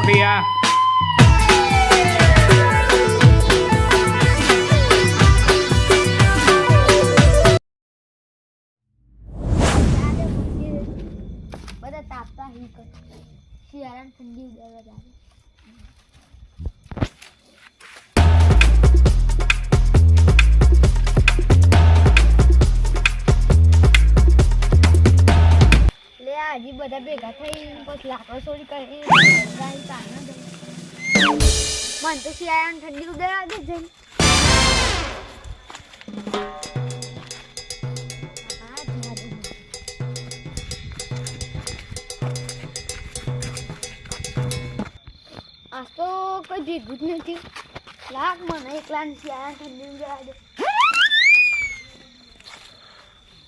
નોકરી આ બધા તાપતા હી કર શિયાળામાં ઠંડી ઉડાડવા જાય લે હજી બધા ભેગા થઈ પછી લાકડો ચોરી કરે મને તો શિયાળામાં ઠંડી ઉડાડવા દે જઈને આજ તો કોઈ ભેગું જ નથી લાગ મને એકલા શિયાળા ઠંડી ઉડાડવા દે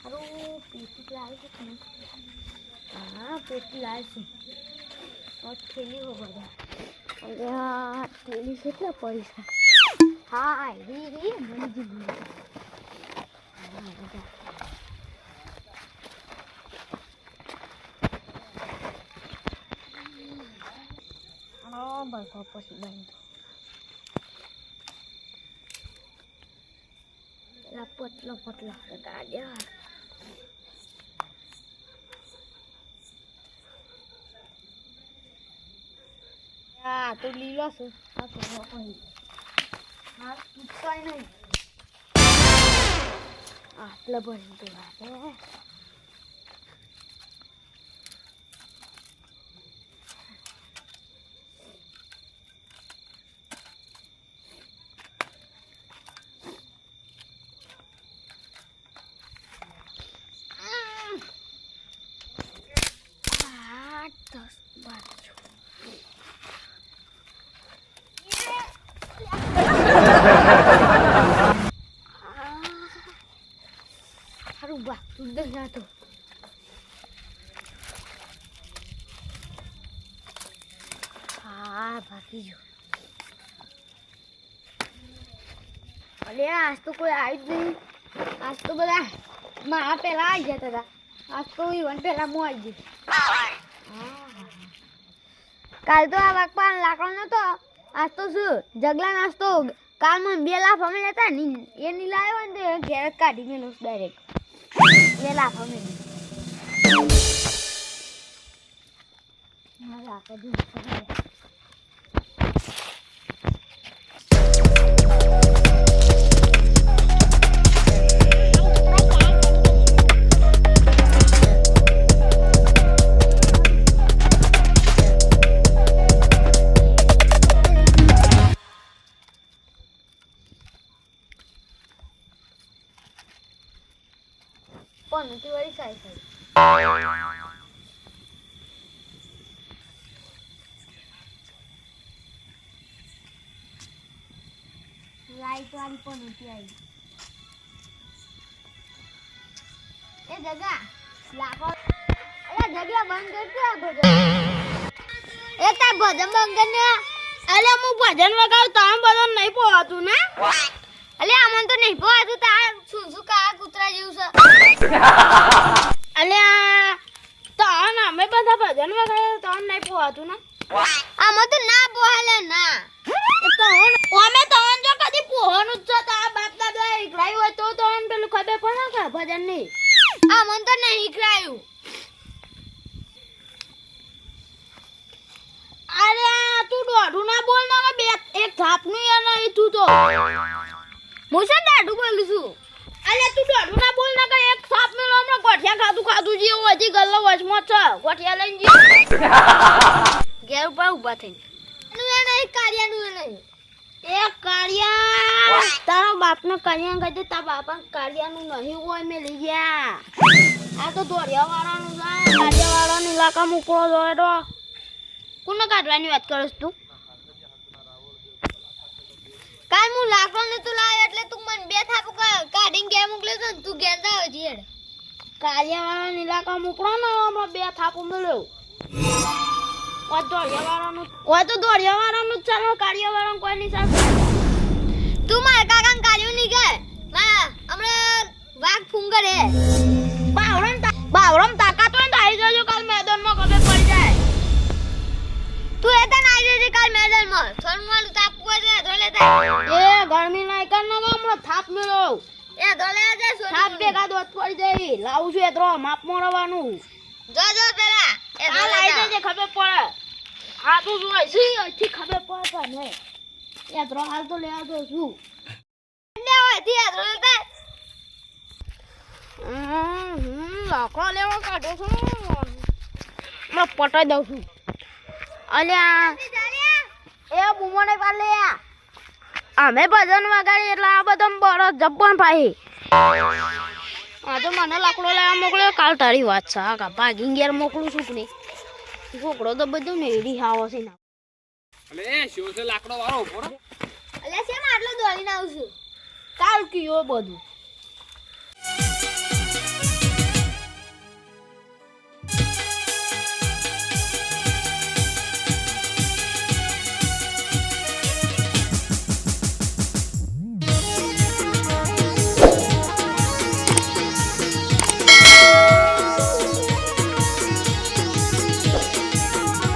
હારું પેટી લાવે છે હા પેટી લાવે છે થેલી હો બધા અરે હા થેલી કેટલા પૈસા હા રી મને જીવું બસો પછી બંધ પતલો કાઢ્યા હા તો લીલો છું હા પૂછવાય નહીં આટલા ભરી તો વાપે haru waktu dah tu. બાકી જો અલે આજ તો કોઈ આવ્યું જ નહીં આજ તો બધા મારા પહેલા આવી જતા હતા આજ તો ઈવન પહેલા હું આવી ગઈ કાલ તો આ વાગપાન લાકડો નતો આજ તો શું જગલા નાસ્તો કાલ મને 2 લાખ અમે લેતા ને એ ની લાવ્યો ને ઘેર કાઢી મેલો ડાયરેક્ટ 2 લાખ અમે ના લાકડો દી ती वाली साइड लाइट वाली पनोती आई ए जगह लाको अरे जगह बंद करते आ भजन ए ता भजन बंद करने अरे मु भजन वगाव ताम भजन नहीं पोवातू ना अले आमन तो नहीं पोवातू ता सुसु का कुतरा जीव से अले तो ना मैं બધા ભજન વગાડે તો નહીં પોવાતું ને આમાં તો ના પોહાલે ના તો ઓમે તો જો કદી પોહવાનું જ તો આ બાપ દાદા ઈકરાયું હોય તો પેલું ખબર પડે કે ભજન નહીં આમન તો નહીં ઈકરાયું અરે તું દોઢું ના બોલ ને બે એક થાપનું યા નહીં તું તો હું છે દાઢું બોલું છું અલે તું દોઢું ના બોલ ના કે એક સાપ મેલો હમણાં ગોઠિયા ખાતું જે હજી ગલ્લો વચમાં છે ગોઠિયા લઈને જી ઘેર ઉપર ઊભા થઈને નું એ નહીં કાર્યાનું એ નહીં એ કાર્યા તારો બાપનો કાર્યા કહી દે તારા બાપા કાર્યાનું નહીં હોય મે લઈ ગયા આ તો દોડિયા વાળાનું છે કાર્યા વાળાનો ઇલાકા મૂકો જોય તો કોને કાઢવાની વાત કરસ તું કાલ હું લાકડો ને તું લાવ એટલે તું મને 2 થાપ કાઢીને ઘેર મોકલે છે ને તું ઘેર જાવ જીડ કાર્યાવાળા ઇલાકા મોકલો ને હમણાં 2 થાપ મળ્યો ઓ દોડિયાવાળાનું ચાલો કાર્યવાળાનું કોઈ નહીં સાથ તું મારા કાકાને કાર્યો નહીં કે મારા હમણાં વાઘ ફુંગર હે બાવરમ તાકાત હોય તો આવી જજો કાલ મેદાનમાં કબે પડી જાય તું એ તને આવી લાવું છું એત્રો માપ મોરવાનું જો પેલા એ આ લાઈ દે ખબર પડે આ તો જો અહીંથી ખબર પડે ને એત્રો હાલ તો લે આવતો છું લે ઓયથી આ રોલતા લાકડો લેવા કાઢો છું મેં પટાઈ દઉં છું અલ્યા એ બુમોને પાલે અમે ભજન વગાડી એટલે આ બધા બરસ જબ્બન ભાઈ આ તો મને લાકડો લેવા મોકલ્યો કાલ તારી વાત છે આ ભાગી ઘેર મોકલું છું કે છોકરો તો બધું નેડી હાવો છે ના અલે શો છે લાકડો વાળો ઉભો રહો. અલે શેમ આટલો દોડીને આવું છું કાલ કીયો બધું